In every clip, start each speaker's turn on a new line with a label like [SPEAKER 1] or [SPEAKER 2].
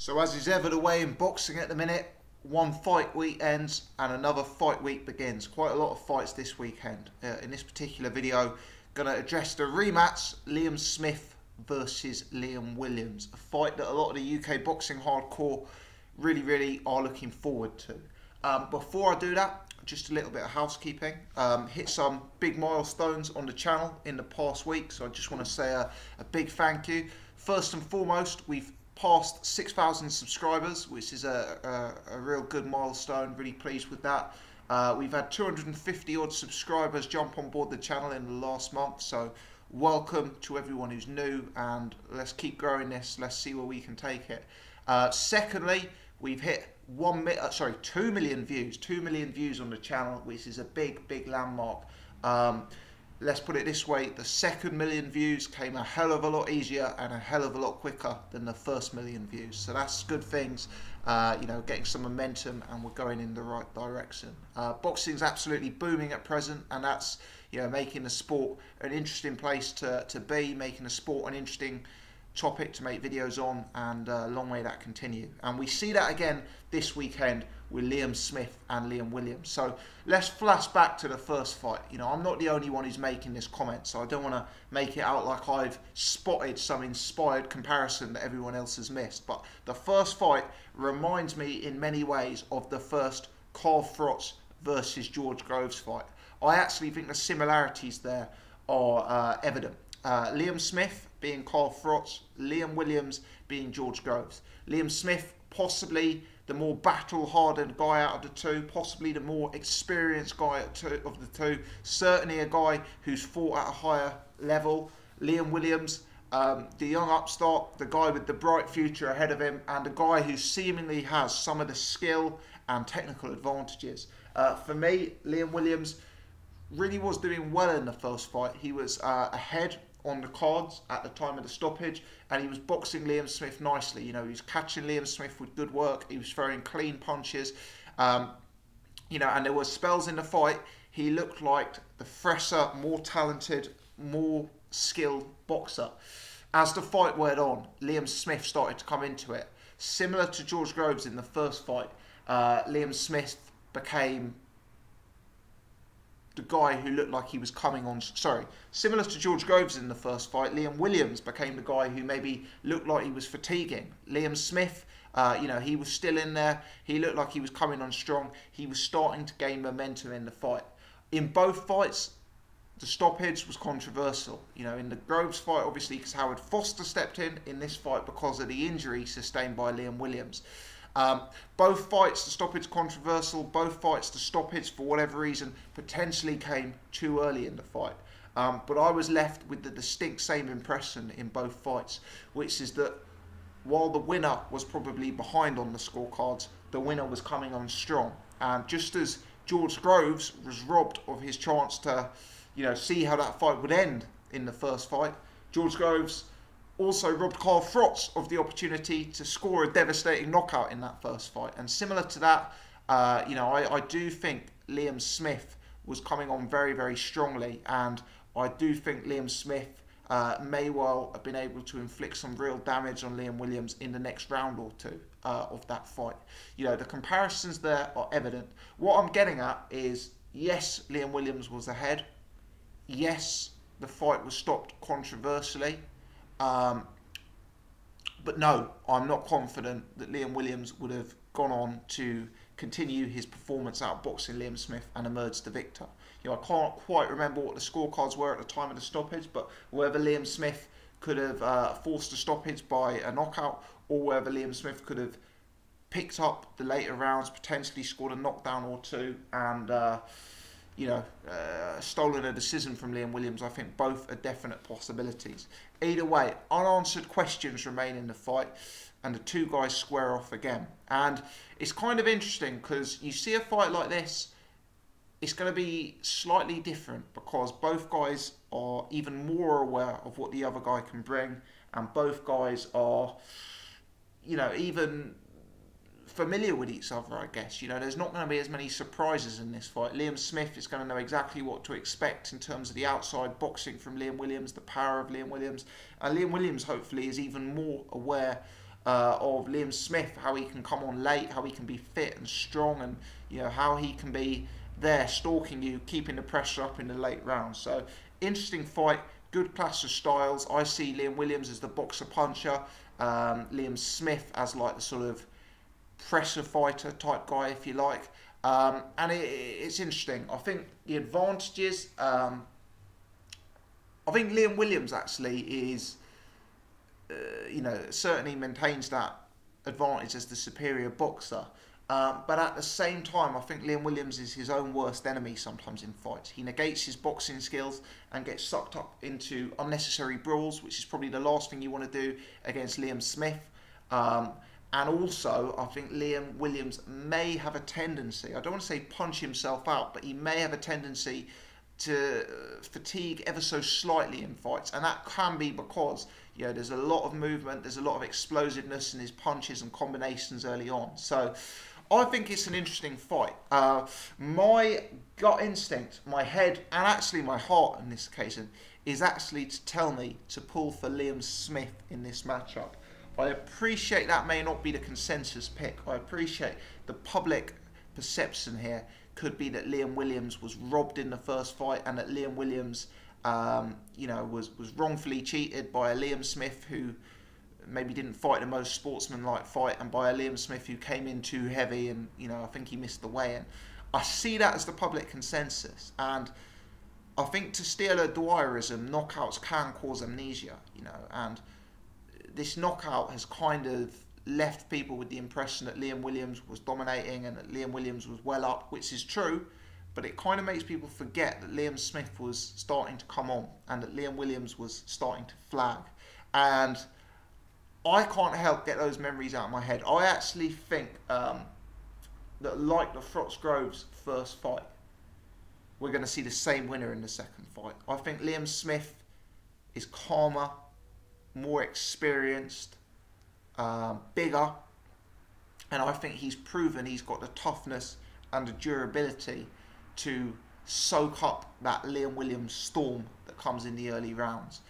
[SPEAKER 1] So as is ever the way in boxing at the minute, one fight week ends and another fight week begins. Quite a lot of fights this weekend. In this particular video, going to address the rematch, Liam Smith versus Liam Williams. A fight that a lot of the UK boxing hardcore really are looking forward to. Before I do that, just a little bit of housekeeping. Hit some big milestones on the channel in the past week, so I just want to say a big thank you. First and foremost, we've passed 6,000 subscribers, which is a real good milestone. Really pleased with that. We've had 250 odd subscribers jump on board the channel in the last month, so welcome to everyone who's new, and let's keep growing this. Let's see where we can take it. Secondly, we've hit 2 million views. 2 million views on the channel, which is a big landmark. Let's put it this way, the second million views came a hell of a lot easier and a hell of a lot quicker than the first million views. So that's good things, you know, getting some momentum, and we're going in the right direction. Boxing's absolutely booming at present, and that's, you know, making the sport an interesting place to be, making the sport an interesting topic to make videos on, and long may that continue. And we see that again this weekend with Liam Smith and Liam Williams. So let's flash back to the first fight. You know, I'm not the only one who's making this comment, so I don't want to make it out like I've spotted some inspired comparison that everyone else has missed. But the first fight reminds me in many ways of the first Carl Froch versus George Groves fight. I actually think the similarities there are evident. Liam Smith being Carl Froch, Liam Williams being George Groves. Liam Smith possibly the more battle-hardened guy out of the two, possibly the more experienced guy of the two, certainly a guy who's fought at a higher level. Liam Williams, the young upstart, the guy with the bright future ahead of him, and a guy who seemingly has some of the skill and technical advantages. For me, Liam Williams really was doing well in the first fight. He was ahead on the cards at the time of the stoppage, and he was boxing Liam Smith nicely. You know, he was catching Liam Smith with good work. He was throwing clean punches. You know, and there were spells in the fight he looked like the fresher, more talented, more skilled boxer. As the fight went on, Liam Smith started to come into it. Similar to George Groves in the first fight, Liam Smith became the guy who looked like he was coming on, similar to George Groves in the first fight, Liam Williams became the guy who maybe looked like he was fatiguing. Liam Smith, you know, he was still in there. He looked like he was coming on strong. He was starting to gain momentum in the fight. In both fights, the stoppage was controversial. You know, in the Groves fight, obviously, because Howard Foster stepped in this fight because of the injury sustained by Liam Williams. Both fights, the stoppage controversial. Both fights, the stoppage, for whatever reason, potentially came too early in the fight. But I was left with the distinct same impression in both fights, which is that while the winner was probably behind on the scorecards, the winner was coming on strong. And just as George Groves was robbed of his chance to, you know, see how that fight would end in the first fight, George Groves also robbed Carl Froch of the opportunity to score a devastating knockout in that first fight. And similar to that, you know, I do think Liam Smith was coming on very strongly, and I do think Liam Smith may well have been able to inflict some real damage on Liam Williams in the next round or two of that fight. You know, the comparisons there are evident. What I'm getting at is, yes, Liam Williams was ahead. Yes, the fight was stopped controversially. But no, I'm not confident that Liam Williams would have gone on to continue his performance outboxing Liam Smith and emerge the victor. You know, I can't quite remember what the scorecards were at the time of the stoppage, but whether Liam Smith could have forced a stoppage by a knockout, or whether Liam Smith could have picked up the later rounds, potentially scored a knockdown or two, and you know, stolen a decision from Liam Williams, I think both are definite possibilities. Either way, unanswered questions remain in the fight, and the two guys square off again. And it's kind of interesting because you see a fight like this, it's going to be slightly different because both guys are even more aware of what the other guy can bring, and both guys are, you know, even familiar with each other, I guess. You know, there's not going to be as many surprises in this fight. Liam Smith is going to know exactly what to expect in terms of the outside boxing from Liam Williams, the power of Liam Williams, and Liam Williams hopefully is even more aware of Liam Smith, how he can come on late, how he can be fit and strong, and how he can be there stalking you, keeping the pressure up in the late rounds. So interesting fight, good clash of styles. I see Liam Williams as the boxer puncher, Liam Smith as like the sort of pressure fighter type guy, if you like. And it's interesting. I think the advantages. I think Liam Williams actually is, certainly maintains that advantage as the superior boxer. But at the same time, I think Liam Williams is his own worst enemy sometimes in fights. He negates his boxing skills and gets sucked up into unnecessary brawls, which is probably the last thing you want to do against Liam Smith. And also, I think Liam Williams may have a tendency, I don't want to say punch himself out, but he may have a tendency to fatigue ever so slightly in fights. And that can be because there's a lot of movement, there's a lot of explosiveness in his punches and combinations early on. So I think it's an interesting fight. My gut instinct, my head, and actually my heart in this occasion, is actually to tell me to pull for Liam Smith in this matchup. I appreciate that may not be the consensus pick. I appreciate the public perception here could be that Liam Williams was robbed in the first fight, and that Liam Williams, was wrongfully cheated by a Liam Smith who maybe didn't fight the most sportsmanlike fight, and by a Liam Smith who came in too heavy, and I think he missed the weigh-in. I see that as the public consensus, and I think to steal a Dwyerism, knockouts can cause amnesia, and this knockout has kind of left people with the impression that Liam Williams was dominating and that Liam Williams was well up, which is true, but it kind of makes people forget that Liam Smith was starting to come on and that Liam Williams was starting to flag. And I can't help get those memories out of my head. I actually think that, like the Frost-Groves first fight, we're going to see the same winner in the second fight. I think Liam Smith is calmer, more experienced, bigger, and I think he's proven he's got the toughness and the durability to soak up that Liam Williams storm that comes in the early rounds.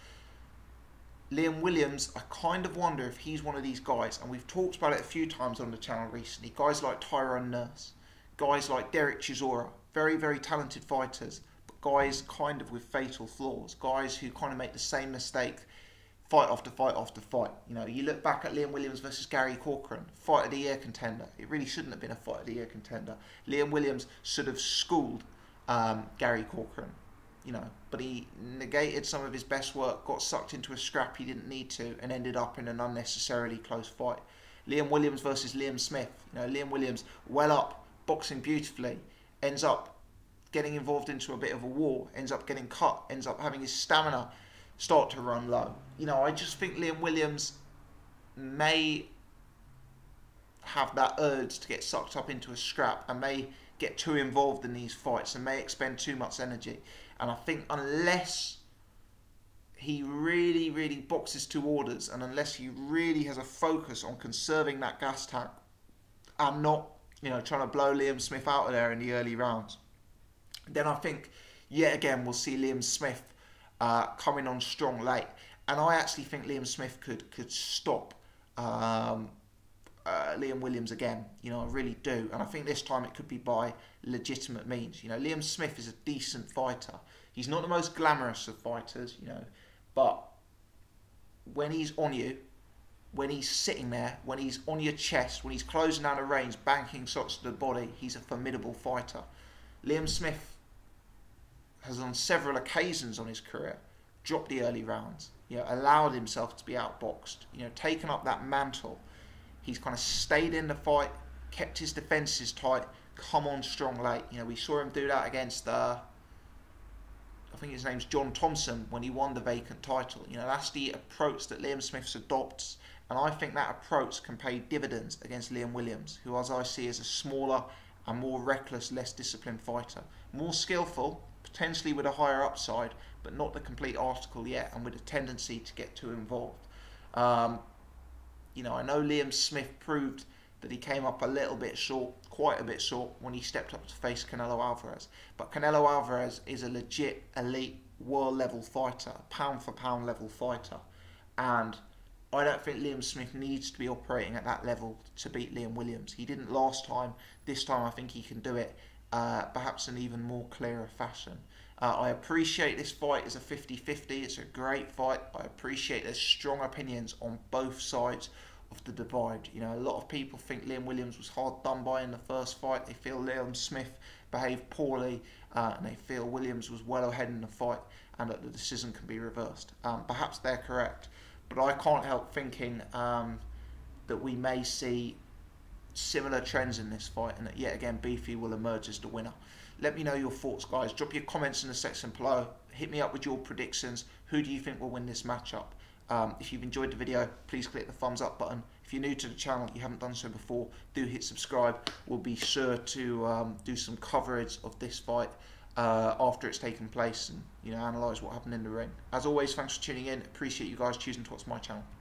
[SPEAKER 1] Liam Williams, I kind of wonder if he's one of these guys, and we've talked about it a few times on the channel recently, guys like Tyrone Nurse, guys like Derek Chisora, very, very talented fighters, but guys kind of with fatal flaws, guys who kind of make the same mistake fight after fight after fight. You look back at Liam Williams versus Gary Corcoran, fight of the year contender. It really shouldn't have been a fight of the year contender. Liam Williams should have schooled Gary Corcoran, but he negated some of his best work, got sucked into a scrap he didn't need to, and ended up in an unnecessarily close fight. Liam Williams versus Liam Smith. Liam Williams, well up, boxing beautifully, ends up getting involved into a bit of a war, ends up getting cut, ends up having his stamina start to run low. I just think Liam Williams may have that urge to get sucked up into a scrap and may get too involved in these fights and may expend too much energy. And I think unless he really, really boxes to orders, and unless he really has a focus on conserving that gas tank and not, trying to blow Liam Smith out of there in the early rounds, then I think, yet again, we'll see Liam Smith coming on strong late. And I actually think Liam Smith could stop Liam Williams again. I really do. And I think this time it could be by legitimate means. Liam Smith is a decent fighter. He's not the most glamorous of fighters, but when he's on you, when he's sitting there, when he's on your chest, when he's closing down the range, banking shots to the body, he's a formidable fighter. Liam Smith has on several occasions on his career dropped the early rounds, allowed himself to be outboxed, taken up that mantle. He's kind of stayed in the fight, kept his defences tight, come on strong late. We saw him do that against, I think his name's John Thompson, when he won the vacant title. That's the approach that Liam Smith adopts, and I think that approach can pay dividends against Liam Williams, who, as I see, is a smaller and more reckless, less disciplined fighter. More skillful, potentially with a higher upside, but not the complete article yet, and with a tendency to get too involved. I know Liam Smith proved that he came up a little bit short, quite a bit short, when he stepped up to face Canelo Alvarez. But Canelo Alvarez is a legit, elite, world-level fighter, pound-for-pound level fighter. And I don't think Liam Smith needs to be operating at that level to beat Liam Williams. He didn't last time. This time I think he can do it, perhaps in even more clearer fashion. I appreciate this fight is a 50-50. It's a great fight. I appreciate there's strong opinions on both sides of the divide. You know, a lot of people think Liam Williams was hard done by in the first fight. They feel Liam Smith behaved poorly, and they feel Williams was well ahead in the fight, and that the decision can be reversed. Perhaps they're correct, but I can't help thinking that we may see similar trends in this fight, and that yet again Beefy will emerge as the winner. Let me know your thoughts, guys. Drop your comments in the section below. Hit me up with your predictions. Who do you think will win this matchup? If you've enjoyed the video, please click the thumbs up button. If you're new to the channel, you haven't done so before, do hit subscribe. We'll be sure to do some coverage of this fight after it's taken place, and analyse what happened in the ring. As always, thanks for tuning in. Appreciate you guys choosing to watch my channel.